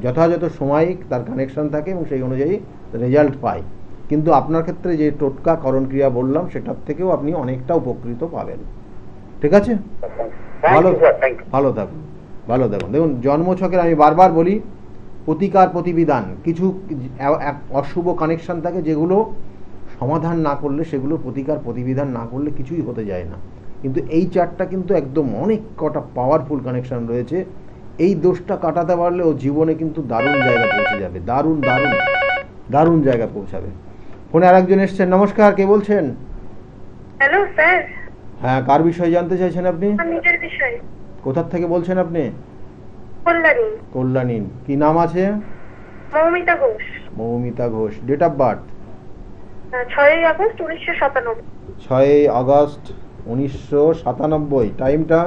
যথাযথ সময় তার কানেকশন থাকে এবং সেই অনুযায়ী রেজাল্ট পায়। কিন্তু আপনার ক্ষেত্রে যে টোটকা করণ ক্রিয়া বললাম সেটার থেকেও আপনি অনেকটা উপকৃত পাবেন। ঠিক আছে, ভালো ভালো থাকুন, ভালো থাকুন। দেখুন, জন্মছকের আমি বারবার বলি প্রতিকার প্রতিবিধান, কিছু অশুভ কানেকশন থাকে যেগুলো সমাধান না করলে, সেগুলো প্রতিকার প্রতিবিধান না করলে কিছুই হতে যায় না। কিন্তু এই চারটা কিন্তু একদম অনেক কটা পাওয়ারফুল কানেকশন রয়েছে। এই দোষটা কাটাতে পারলে ও জীবনে কিন্তু দারুণ জায়গা পৌঁছে যাবে, দারুণ দারুণ দারুণ জায়গা পৌঁছাবে। ফোনে আরেকজন এসছেন। নমস্কার, কে বলছেন? Hello sir. হ্যাঁ, কার বিষয়ে জানতে চাইছেন আপনি? নিজের বিষয়ে। কোথা থেকে বলছেন আপনি? কল্যাণী। কল্যাণী। কি নাম আছে? Moumita Ghosh. Moumita Ghosh. Date of birth? 6ই আগস্ট 1997। 6ই আগস্ট 1997। টাইমটা?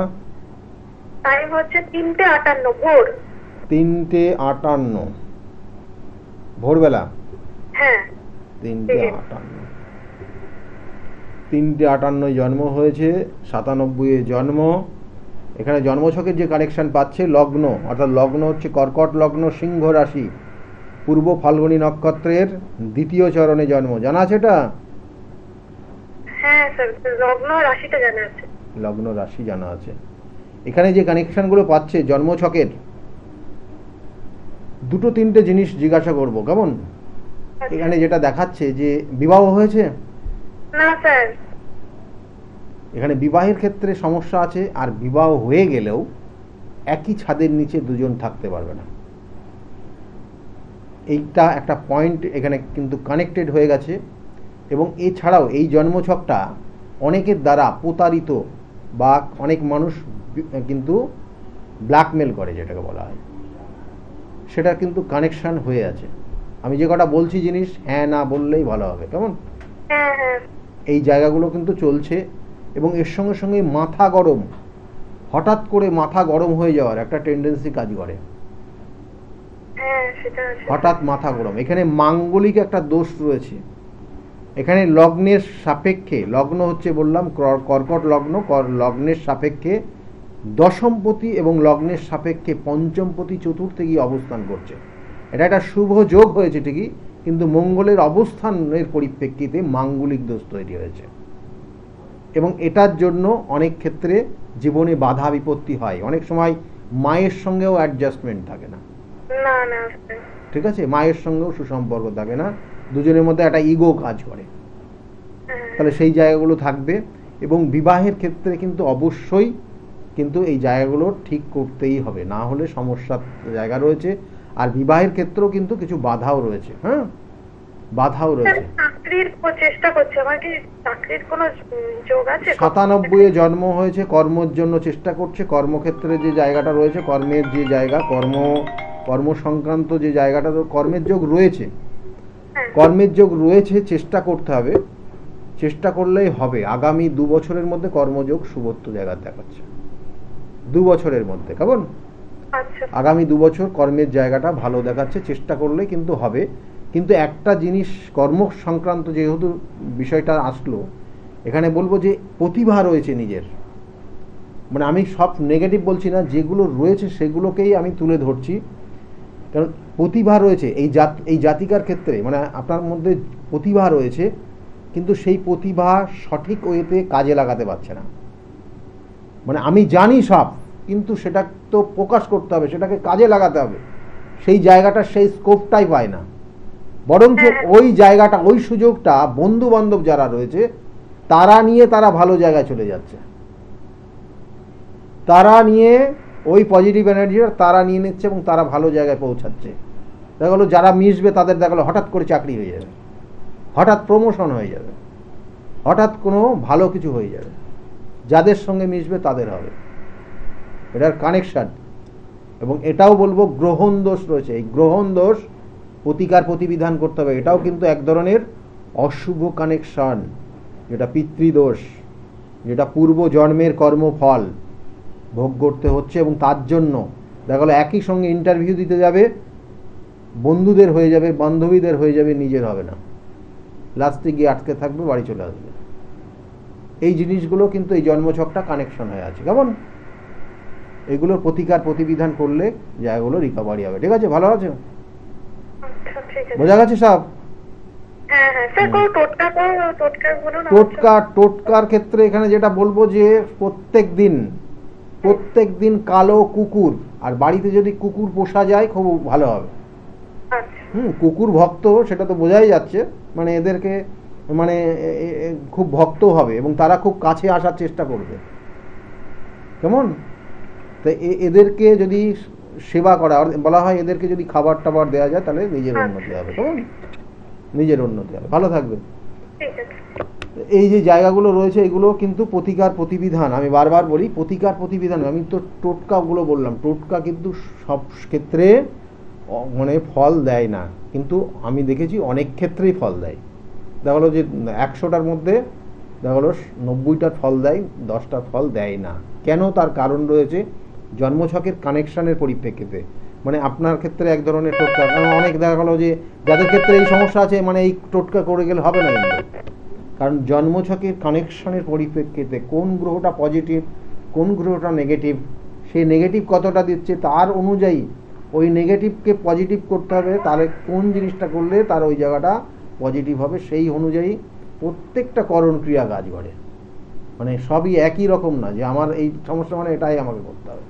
টাইম হচ্ছে 3:58 ভোর। 3:58 ভোরবেলা। হ্যাঁ 3:58 3:58 জন্ম হয়েছে, 97 জন্ম। এখানে জন্মছকের যে কানেকশন পাচ্ছে লগ্ন, অর্থাৎ লগ্ন হচ্ছে কর্কট লগ্ন, সিংহ রাশি, পূর্ব ফাল্গুনী নক্ষত্রের 2য় চরণে জন্ম। জানা আছে এটা? হ্যাঁ স্যার, লগ্ন রাশিটা জানা আছে। লগ্ন রাশি জানা আছে। এখানে যে কানেকশনগুলো পাচ্ছে জন্মছকের, 2-3টে জিনিস জিজ্ঞাসা করব, কেমন? এখানে যেটা দেখাচ্ছে যে বিবাহ হয়েছে, না স্যার। এখানে বিবাহের ক্ষেত্রে সমস্যা আছে, আর বিবাহ হয়ে গেলেও একই ছাদের নিচে দুজন থাকতে পারবে না। এইটা একটা পয়েন্ট এখানে কিন্তু কানেক্টেড হয়ে গেছে। এবং এছাড়াও এই জন্মছকটা অনেকের দ্বারা প্রতারিত, বা অনেক মানুষ কিন্তু ব্ল্যাকমেল করে, যেটাকে বলা হয়, সেটা কিন্তু কানেকশন হয়ে আছে। আমি যে কটা বলছি জিনিস হ্যাঁ না বললেই ভালো হবে, কেমন? হ্যাঁ হ্যাঁ এই জায়গাগুলো কিন্তু চলছে। এবং এর সঙ্গে সঙ্গে মাথা গরম, হঠাৎ করে মাথা গরম হয়ে যাওয়ার একটা টেন্ডেন্সি কাজ করে। হ্যাঁ সেটা আছে। হঠাৎ মাথা গরম, এখানে মাঙ্গলিক একটা দোষ রয়েছে। এখানে লগ্নের সাপেক্ষে, লগ্ন হচ্ছে বললাম কর্কট লগ্ন, লগ্নের সাপেক্ষে দশমপতি এবং লগ্নের সাপেক্ষে পঞ্চমপতি চতুর্থে গিয়ে অবস্থান করছে। এটা একটা শুভ যোগ হয়েছে ঠিকই, কিন্তু মঙ্গলের অবস্থানের পরিপ্রেক্ষিতে মাঙ্গলিক দোষ তৈরি হয়েছে। এবং এটার জন্য অনেক ক্ষেত্রে জীবনে বাধা বিপত্তি হয়। অনেক সময় মায়ের সঙ্গেও অ্যাডজাস্টমেন্ট থাকে না, না না স্যার। ঠিক আছে? মায়ের সঙ্গেও সুসম্পর্ক থাকে না, দুজনের মধ্যে একটা ইগো কাজ করে। তাহলে সেই জায়গাগুলো থাকবে। এবং বিবাহের ক্ষেত্রে কিন্তু অবশ্যই কিন্তু এই জায়গাগুলো ঠিক করতেই হবে, না হলে সমস্যার জায়গা রয়েছে। আর বিবাহের ক্ষেত্রেও কিন্তু কিছু বাধাও রয়েছে। হ্যাঁ, বাধাও রয়েছে। চাকরির চেষ্টা করছে, আমার কি চাকরির কোনো যোগ আছে? 97 জন্ম হয়েছে, কর্মের জন্য চেষ্টা করছে। কর্মক্ষেত্রে যে জায়গাটা রয়েছে, কর্মের যে জায়গা, কর্ম সংক্রান্ত যে জায়গাটা, কর্মের যোগ রয়েছে, কর্মের যোগ রয়েছে, চেষ্টা করতে হবে। চেষ্টা করলেই হবে। আগামী 2 বছরের মধ্যে কর্মযোগ শুভত্ব জায়গা দেখাচ্ছে, 2 বছরের মধ্যে, কেমন? আচ্ছা আগামী 2 বছর কর্মের জায়গাটা ভালো দেখাচ্ছে, চেষ্টা করলে কিন্তু হবে। কিন্তু একটা জিনিস, কর্ম সংক্রান্ত যেহেতু বিষয়টা আসলো, এখানে বলবো যে প্রতিভা রয়েছে নিজের, মানে আমি সব নেগেটিভ বলছি না, যেগুলো রয়েছে সেগুলোকেই আমি তুলে ধরছি। কারণ প্রতিভা রয়েছে এই জাতিকার ক্ষেত্রে, মানে আপনার মধ্যে প্রতিভা রয়েছে, কিন্তু সেই প্রতিভা সঠিক ওয়েতে কাজে লাগাতে পারছে না। মানে আমি জানি সব, কিন্তু সেটা তো প্রকাশ করতে হবে, সেটাকে কাজে লাগাতে হবে। সেই জায়গাটা, সেই স্কোপটাই পায় না। বরঞ্চ ওই জায়গাটা, ওই সুযোগটা বন্ধু বান্ধব যারা রয়েছে তারা নিয়ে তারা ভালো জায়গায় চলে যাচ্ছে, তারা নিয়ে ওই পজিটিভ এনার্জিটা তারা নিয়ে নিচ্ছে এবং তারা ভালো জায়গায় পৌঁছাচ্ছে। দেখা গেলো যারা মিশবে তাদের দেখা গেলো হঠাৎ করে চাকরি হয়ে যাবে, হঠাৎ প্রমোশন হয়ে যাবে, হঠাৎ কোনো ভালো কিছু হয়ে যাবে। যাদের সঙ্গে মিশবে তাদের হবে, এটার কানেকশান। এবং এটাও বলবো গ্রহণ দোষ রয়েছে, এই গ্রহণ দোষ প্রতিকার প্রতিবিধান করতে হবে। এটাও কিন্তু এক ধরনের অশুভ কানেকশান, যেটা পিতৃদোষ, যেটা পূর্ব জন্মের কর্মফল ভোগ করতে হচ্ছে। এবং তার জন্য দেখা গেলো একই সঙ্গে ইন্টারভিউ দিতে যাবে, বন্ধুদের হয়ে যাবে, বান্ধবীদের হয়ে যাবে, নিজের হবে না, লাস্টে গিয়ে আটকে থাকবে, বাড়ি চলে আসবে। এই জিনিসগুলো কিন্তু এই জন্মছকটা কানেকশন হয়ে আছে, কেমন? এগুলোর প্রতিকার প্রতিবিধান করলে জায়গাগুলো রিকভারি হবে। ঠিক আছে, ভালো আছে? বোঝা গেছে সব? টোটকার ক্ষেত্রে এখানে যেটা বলবো যে প্রত্যেক দিন কালো কুকুর, আর বাড়িতে যদি কুকুর পোষা যায় খুব ভালো হবে। কুকুর ভক্ত সেটা তো বোঝাই যাচ্ছে, মানে এদেরকে মানে খুব ভক্ত হবে এবং তারা খুব কাছে আসার চেষ্টা করবে, কেমন? তো এদেরকে যদি সেবা করা, বলা হয় এদেরকে যদি খাবার টাবার দেওয়া যায় তাহলে নিজের উন্নতি হবে, কেমন? নিজের উন্নতি হবে, ভালো থাকবে। এই যে জায়গাগুলো রয়েছে এগুলো কিন্তু প্রতিকার প্রতিবিধান, আমি বারবার বলি প্রতিকার প্রতিবিধান। আমি তো টোটকাগুলো বললাম, টোটকা কিন্তু সব ক্ষেত্রে মানে ফল দেয় না, কিন্তু আমি দেখেছি অনেক ক্ষেত্রেই ফল দেয়। দেখা গেলো যে 100টার মধ্যে দেখা গেলো 90টার ফল দেয়, 10টার ফল দেয় না। কেন? তার কারণ রয়েছে জন্মছকের কানেকশানের পরিপ্রেক্ষিতে। মানে আপনার ক্ষেত্রে এক ধরনের টোটকা, কারণ অনেক দেখা গেলো যে যাদের ক্ষেত্রে এই সমস্যা আছে মানে এই টোটকা করে গেলে হবে না কিন্তু, কারণ জন্মছকের কানেকশনের পরিপ্রেক্ষিতে কোন গ্রহটা পজিটিভ কোন গ্রহটা নেগেটিভ, সেই নেগেটিভ কতটা দিচ্ছে তার অনুযায়ী ওই নেগেটিভকে পজিটিভ করতে হবে, তাহলে কোন জিনিসটা করলে তার ওই জায়গাটা পজিটিভ হবে সেই অনুযায়ী প্রত্যেকটা করণ ক্রিয়া কাজ করে। মানে সবই একই রকম না যে আমার এই সমস্যা মানে এটাই আমাকে করতে হবে,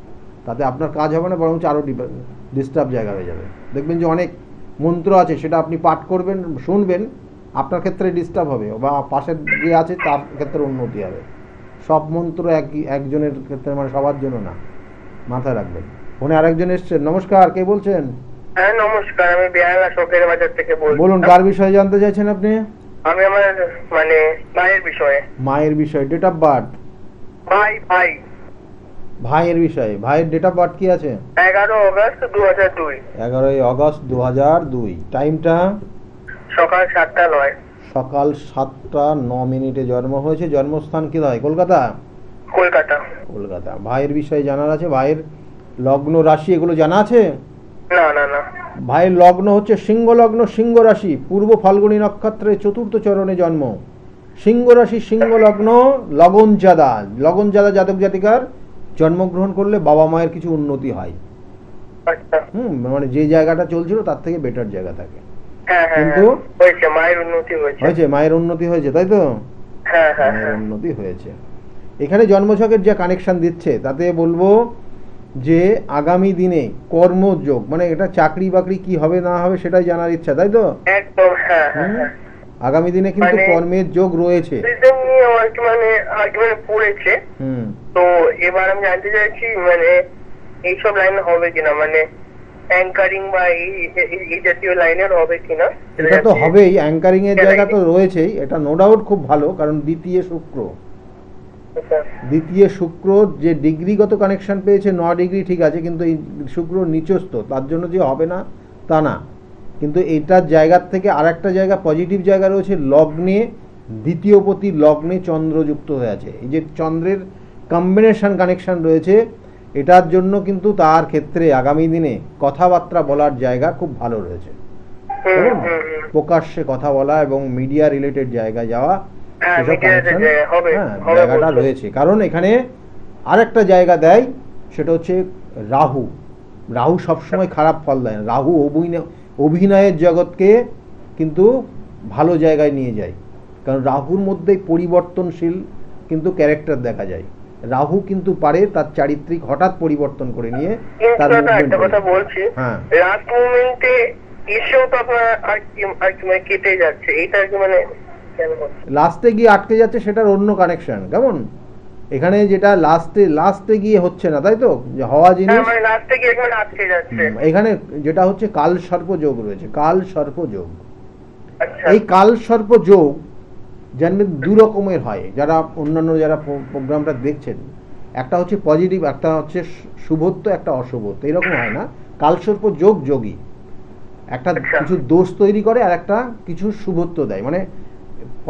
তাতে আপনার কাজ হবে না, বরং আরও ডিস্টার্ব জায়গা হয়ে যাবে। দেখবেন যে অনেক মন্ত্র আছে সেটা আপনি পাঠ করবেন শুনবেন, আপনার ক্ষেত্রে ডিস্টার্ব হবে বা পাশের যে আছে তার ক্ষেত্রে উন্নতি হবে। সব মন্ত্র একজনের ক্ষেত্রে মানে সবার জন্য না, মাথায় রাখবেন। ফোনে আরেকজন এসছেন, নমস্কার, কে বলছেন? হ্যাঁ নমস্কার, আমি বেহালা শোকের বাজার থেকে বলছি। বলুন, কার বিষয়ে জানতে চাইছেন আপনি? আমি আমার মানে মায়ের বিষয়ে। মায়ের বিষয়, ডেট অফ বার্থ? ভাইয়ের বিষয়ে। ভাইয়ের ডেট অফ বার্থ কি আছে? 11 অগস্ট 2002। 11 অগস্ট 2002। টাইমটা? সকাল 7:09। সকাল 7:09 জন্ম হয়েছে। জন্মস্থান কি হয়? কলকাতা? কলকাতা। কলকাতা। ভাইয়ের বিষয়ে জানার আছে? ভাইয়ের লগ্ন রাশি এগুলো জানা আছে? না না না। ভাইয়ের লগ্ন হচ্ছে সিংহ লগ্ন, সিংহ রাশি, পূর্ব ফাল্গুনী নক্ষত্রে চতুর্থ চরণে জন্ম। সিংহ রাশি, সিংহ লগ্ন, লগনজাদা। লগনজাদা জাতক জাতিকার জন্মগ্রহণ করলে বাবা মায়ের কিছু উন্নতি হয়। মানে যে জায়গাটা চলছিল তার থেকে বেটার জায়গা থাকে। কিন্তু মায়ের উন্নতি হয়েছে, মায়ের উন্নতি হয়েছে, তাই তো? মায়ের উন্নতি হয়েছে। এখানে জন্মছকের যে কানেকশন দিচ্ছে তাতে বলবো যে আগামী দিনে কর্মযোগ, মানে এটা চাকরি বাকরি কি হবে না হবে সেটাই জানার ইচ্ছা, তাই তো? একদম। আগামী দিনে কিন্তু কর্মের যোগ রয়েছে। পড়েছে। তো এবার আমি জানতে চাইছি মানে এইসব লাইন হবে কিনা, মানে অ্যাঙ্কারিং বা এই জাতীয় লাইনের হবে কিনা? এটা তো হবেই, অ্যাঙ্কারিং এর জায়গা তো রয়েছেই, এটা নো ডাউট খুব ভালো, কারণ দ্বিতীয় শুক্র যে ডিগ্রিগত কানেকশন পেয়েছে 9 ডিগ্রি, ঠিক আছে, কিন্তু এই শুক্র নিচস্থ, তার জন্য যে হবে না তা না, কিন্তু এটার জায়গার থেকে আরেকটা জায়গা পজিটিভ জায়গা রয়েছে। লগ্নে দ্বিতীয়পতি লগ্নে চন্দ্রযুক্ত হয়ে আছে, এই যে চন্দ্রের কম্বিনেশন কানেকশন রয়েছে, এটার জন্য কিন্তু তার ক্ষেত্রে আগামী দিনে কথাবার্তা বলার জায়গা খুব ভালো রয়েছে। প্রকাশ্যে কথা বলা এবং মিডিয়া রিলেটেড জায়গায় যাওয়া, জায়গাটা রয়েছে। কারণ এখানে আরেকটা জায়গা দেয়, সেটা হচ্ছে রাহু। রাহু সবসময় খারাপ ফল দেয় না। রাহু অভিনয়ের জগৎকে কিন্তু ভালো জায়গায় নিয়ে যায়, কারণ রাহুর মধ্যেই পরিবর্তনশীল কিন্তু ক্যারেক্টার দেখা যায়। রাহু কিন্তু পারে তার চারিত্রিক হঠাৎ পরিবর্তন করে নিয়ে তার মুভমেন্ট। কথা বলছি, লাস্ট মোমেন্টে এসেও তো আপনার কেটে যাচ্ছে, এইটা কি মানে লাস্টে গিয়ে আটকে যাচ্ছে, সেটার অন্য কানেকশন। কেমন? এখানে যেটা লাস্টে গিয়ে হচ্ছে না, তাই তো? যে হওয়া জিনিস এখানে যেটা হচ্ছে কাল সর্প যোগ রয়েছে। কাল সর্প যোগ, এই কাল সর্প যোগ জানবেন দু রকমের হয়। যারা অন্যান্য যারা প্রোগ্রামটা দেখছেন, একটা হচ্ছে পজিটিভ, একটা হচ্ছে শুভত্ব, একটা অশুভত্ব, এরকম হয় না। কাল সর্প যোগ যোগী একটা কিছু দোষ তৈরি করে আর একটা কিছু শুভত্ব দেয়, মানে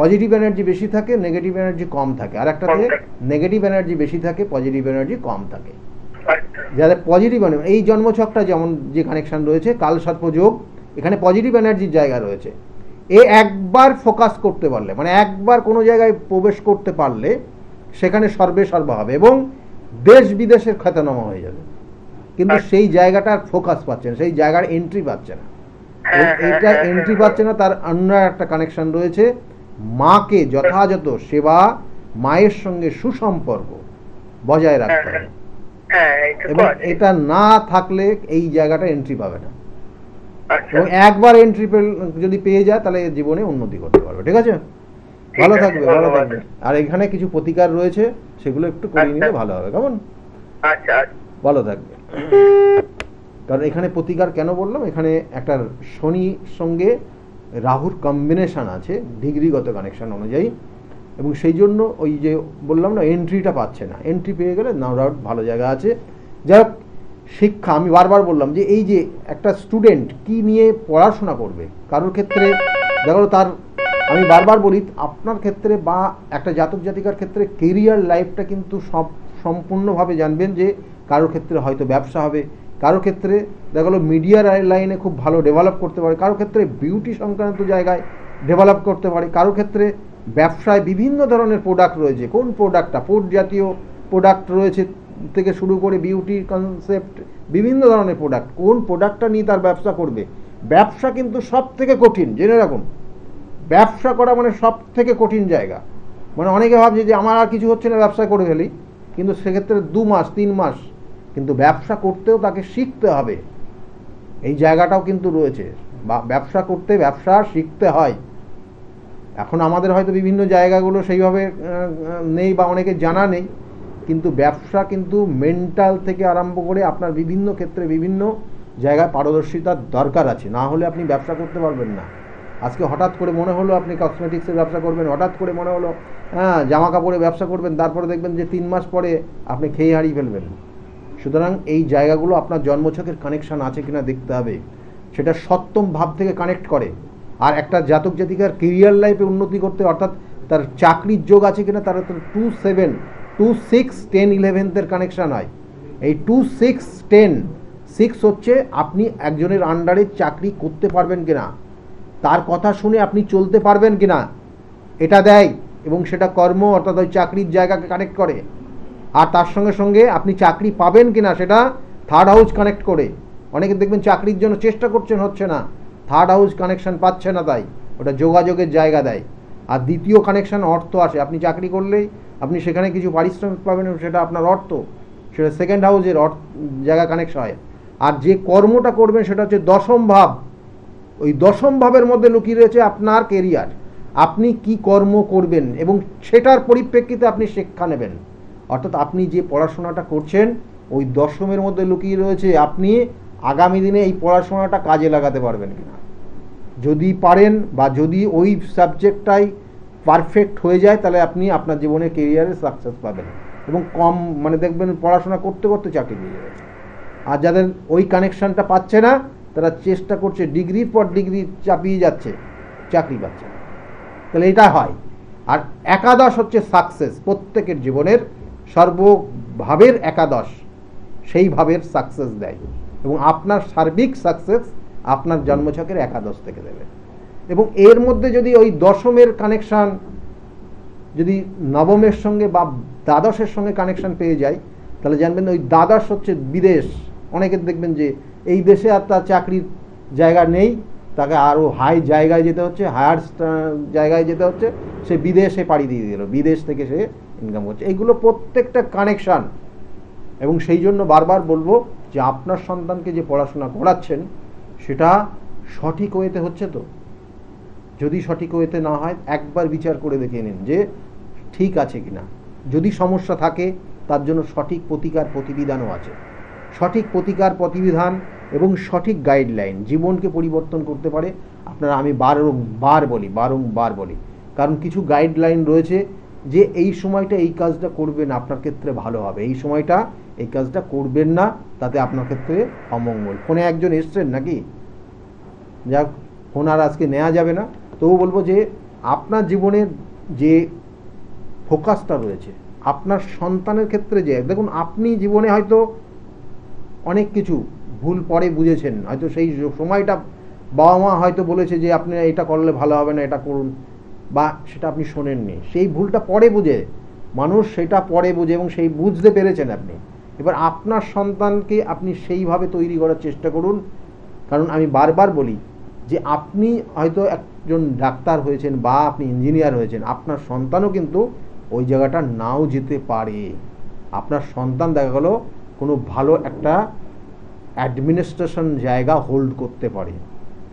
পজিটিভ এনার্জি বেশি থাকে, নেগেটিভ এনার্জি কম থাকে, আর একটাতে নেগেটিভ এনার্জি বেশি থাকে, পজিটিভ এনার্জি কম থাকে। যাদের পজিটিভ এই জন্মছকটা যেমন যে কানেকশন রয়েছে কাল সর্প যোগ, এখানে পজিটিভ এনার্জির জায়গা রয়েছে। একবার ফোকাস করতে পারলে, মানে একবার কোনো জায়গায় প্রবেশ করতে পারলে সেখানে সর্বে সর্বা হবে এবং দেশ বিদেশের খ্যাতনামা হয়ে যাবে, কিন্তু সেই জায়গাটার ফোকাস পাচ্ছে না, সেই জায়গার এন্ট্রি পাচ্ছে না। এইটা এন্ট্রি পাচ্ছে না, তার অন্য একটা কানেকশন রয়েছে। মাকে যথাযথ সেবা, মায়ের সঙ্গে সুসম্পর্ক বজায় রাখতে হবে, এবং এটা না থাকলে এই জায়গাটা এন্ট্রি পাবে না। এবং একবার এন্ট্রি যদি পেয়ে যায় তাহলে জীবনে উন্নতি করতে পারবে। ঠিক আছে, ভালো থাকবে, ভালো থাকবে। আর এখানে কিছু প্রতিকার রয়েছে, সেগুলো একটু করে নিলে ভালো হবে। কেমন? ভালো থাকবে। কারণ এখানে প্রতিকার কেন বললাম, এখানে একটা শনির সঙ্গে রাহুর কম্বিনেশন আছে ডিগ্রিগত কানেকশন অনুযায়ী, এবং সেই জন্য ওই যে বললাম না, এন্ট্রিটা পাচ্ছে না। এন্ট্রি পেয়ে গেলে নো ডাউট ভালো জায়গা আছে। যাই হোক, শিক্ষা, আমি বারবার বললাম যে এই যে একটা স্টুডেন্ট কি নিয়ে পড়াশোনা করবে, কারোর ক্ষেত্রে দেখো তার, আমি বারবার বলি আপনার ক্ষেত্রে বা একটা জাতক জাতিকার ক্ষেত্রে কেরিয়ার লাইফটা কিন্তু সম্পূর্ণভাবে জানবেন যে কারোর ক্ষেত্রে হয়তো ব্যবসা হবে, কারো ক্ষেত্রে দেখা গেলো মিডিয়া লাইনে খুব ভালো ডেভেলপ করতে পারে, কারো ক্ষেত্রে বিউটি সংক্রান্ত জায়গায় ডেভেলপ করতে পারে, কারো ক্ষেত্রে ব্যবসায় বিভিন্ন ধরনের প্রোডাক্ট রয়েছে, কোন প্রোডাক্টটা ফুড জাতীয় প্রোডাক্ট রয়েছে থেকে শুরু করে বিউটি কনসেপ্ট বিভিন্ন ধরনের প্রোডাক্ট, কোন প্রোডাক্টটা নিয়ে তার ব্যবসা করবে। ব্যবসা কিন্তু সব থেকে কঠিন, জেনে রাখুন, ব্যবসা করা মানে সব থেকে কঠিন জায়গা। মানে অনেকে ভাবছে যে আমার আর কিছু হচ্ছে না, ব্যবসা করে ফেলি, কিন্তু সেক্ষেত্রে 2 মাস 3 মাস কিন্তু ব্যবসা করতেও তাকে শিখতে হবে, এই জায়গাটাও কিন্তু রয়েছে। ব্যবসা করতে ব্যবসা শিখতে হয়। এখন আমাদের হয়তো বিভিন্ন জায়গাগুলো সেইভাবে নেই বা অনেকে জানা নেই, কিন্তু ব্যবসা কিন্তু মেন্টাল থেকে আরম্ভ করে আপনার বিভিন্ন ক্ষেত্রে বিভিন্ন জায়গায় পারদর্শিতার দরকার আছে, না হলে আপনি ব্যবসা করতে পারবেন না। আজকে হঠাৎ করে মনে হলো আপনি কসমেটিক্সের ব্যবসা করবেন, হঠাৎ করে মনে হলো জামা কাপড়ের ব্যবসা করবেন, তারপরে দেখবেন যে 3 মাস পরে আপনি খেয়ে হারিয়ে ফেলবেন। সুতরাং এই জায়গাগুলো আপনার জন্মছকের কানেকশান আছে কিনা দেখতে হবে, সেটা সপ্তম ভাব থেকে কানেক্ট করে। আর একটা জাতক জাতিকার কেরিয়ার লাইফে উন্নতি করতে, অর্থাৎ তার চাকরির যোগ আছে কিনা, তার 2, 7, 2, 6, 10, 11 কানেকশান হয়। এই 2, 6, 10, 6 হচ্ছে আপনি একজনের আন্ডারে চাকরি করতে পারবেন কিনা, তার কথা শুনে আপনি চলতে পারবেন কিনা, এটা দেয়। এবং সেটা কর্ম অর্থাৎ ওই চাকরির জায়গাকে কানেক্ট করে। আর তার সঙ্গে সঙ্গে আপনি চাকরি পাবেন কিনা সেটা 3rd হাউস কানেক্ট করে। অনেকে দেখবেন চাকরির জন্য চেষ্টা করছেন, হচ্ছে না, 3rd হাউস কানেকশান পাচ্ছে না, তাই ওটা যোগাযোগের জায়গা দেয়। আর দ্বিতীয় কানেকশান অর্থ আসে, আপনি চাকরি করলেই আপনি সেখানে কিছু পারিশ্রমিক পাবেন, সেটা আপনার অর্থ, সেটা 2nd হাউসের জায়গা কানেকশন হয়। আর যে কর্মটা করবেন সেটা হচ্ছে 10ম ভাব। ওই 10ম ভাবের মধ্যে লুকিয়ে রয়েছে আপনার কেরিয়ার, আপনি কি কর্ম করবেন এবং সেটার পরিপ্রেক্ষিতে আপনি শিক্ষা নেবেন। অর্থাৎ আপনি যে পড়াশোনাটা করছেন ওই 10মের মধ্যে লুকিয়ে রয়েছে আপনি আগামী দিনে এই পড়াশোনাটা কাজে লাগাতে পারবেন কিনা। যদি পারেন বা যদি ওই সাবজেক্টটাই পারফেক্ট হয়ে যায়, তাহলে আপনি আপনার জীবনে কেরিয়ারে সাকসেস পাবেন এবং কম মানে দেখবেন পড়াশোনা করতে করতে চাকরি পেয়ে যাবে। আর যাদের ওই কানেকশানটা পাচ্ছে না, তারা চেষ্টা করছে, ডিগ্রির পর ডিগ্রি চাপিয়ে যাচ্ছে, চাকরি পাচ্ছে না। তাহলে এটা হয়। আর একাদশ হচ্ছে সাকসেস, প্রত্যেকের জীবনের সর্বভাবের একাদশ, সেই ভাবের সাকসেস দেয় এবং আপনার সার্বিক সাকসেস আপনার জন্মছকের একাদশ থেকে দেবে। এবং এর মধ্যে যদি ওই 10মের কানেকশান যদি 9মের সঙ্গে বা দ্বাদশের সঙ্গে কানেকশান পেয়ে যায়, তাহলে জানবেন ওই দ্বাদশ হচ্ছে বিদেশ। অনেকের দেখবেন যে এই দেশে আর তার চাকরির জায়গা নেই, তাকে আরও হাই জায়গায় যেতে হচ্ছে, হায়ার জায়গায় যেতে হচ্ছে, সে বিদেশে পাড়ি দিয়ে দিল, বিদেশ থেকে সে ইনকাম করছে। এইগুলো প্রত্যেকটা কানেকশান। এবং সেই জন্য বারবার বলবো যে আপনার সন্তানকে যে পড়াশোনা করাচ্ছেন সেটা সঠিক ওয়েতে হচ্ছে তো। যদি সঠিক ওয়েতে না হয় একবার বিচার করে দেখে নিন যে ঠিক আছে কিনা। যদি সমস্যা থাকে তার জন্য সঠিক প্রতিকার প্রতিবিধানও আছে। সঠিক প্রতিকার প্রতিবিধান এবং সঠিক গাইডলাইন জীবনকে পরিবর্তন করতে পারে। আপনারা আমি বারংবার বলি, কারণ কিছু গাইডলাইন রয়েছে যে এই সময়টা এই কাজটা করবেন আপনার ক্ষেত্রে ভালো হবে, এই সময়টা এই কাজটা করবেন না, তাতে আপনার ক্ষেত্রে অমঙ্গল। ফোনে একজন এসছেন নাকি, যাক ফোন আর আজকে নেওয়া যাবে না, তবু বলবো যে আপনার জীবনের যে ফোকাসটা রয়েছে আপনার সন্তানের ক্ষেত্রে, যে দেখুন আপনি জীবনে হয়তো অনেক কিছু ভুল পরে বুঝেছেন, হয়তো সেই সময়টা বাবা মা হয়তো বলেছে যে আপনি এটা করলে ভালো হবে না, এটা করুন, বা সেটা আপনি শোনেননি, সেই ভুলটা পরে বুঝে মানুষ সেটা পরে বুঝে এবং সেই বুঝতে পেরেছেন আপনি। এবার আপনার সন্তানকে আপনি সেইভাবে তৈরি করার চেষ্টা করুন। কারণ আমি বারবার বলি যে আপনি হয়তো একজন ডাক্তার হয়েছেন বা আপনি ইঞ্জিনিয়ার হয়েছেন, আপনার সন্তানও কিন্তু ওই জায়গাটা নাও যেতে পারে। আপনার সন্তান দেখা গেল কোনো ভালো একটা অ্যাডমিনিস্ট্রেশন জায়গা হোল্ড করতে পারে,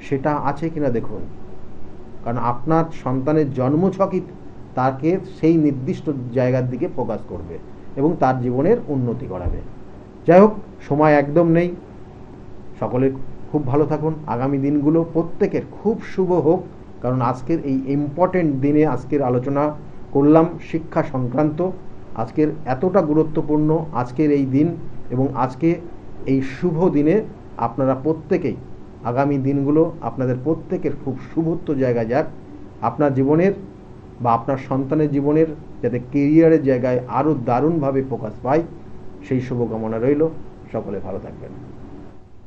সেটা আছে কিনা দেখুন। কারণ আপনার সন্তানের জন্মছকই তাকে সেই নির্দিষ্ট জায়গার দিকে ফোকাস করবে এবং তার জীবনের উন্নতি করাবে। যাই হোক, সময় একদম নেই। সকলে খুব ভালো থাকুন। আগামী দিনগুলো প্রত্যেকের খুব শুভ হোক। কারণ আজকের এই ইম্পর্টেন্ট দিনে আজকের আলোচনা করলাম শিক্ষা সংক্রান্ত। আজকের এতটা গুরুত্বপূর্ণ আজকের এই দিন এবং আজকে এই শুভ দিনে আপনারা প্রত্যেকেই আগামী দিনগুলো আপনাদের প্রত্যেকের খুব শুভত্ব জায়গায় যাক। আপনার জীবনের বা আপনার সন্তানের জীবনের যাতে কেরিয়ারের জায়গায় আরও দারুণভাবে ফোকাস পায়, সেই শুভকামনা রইল। সকলে ভালো থাকবেন।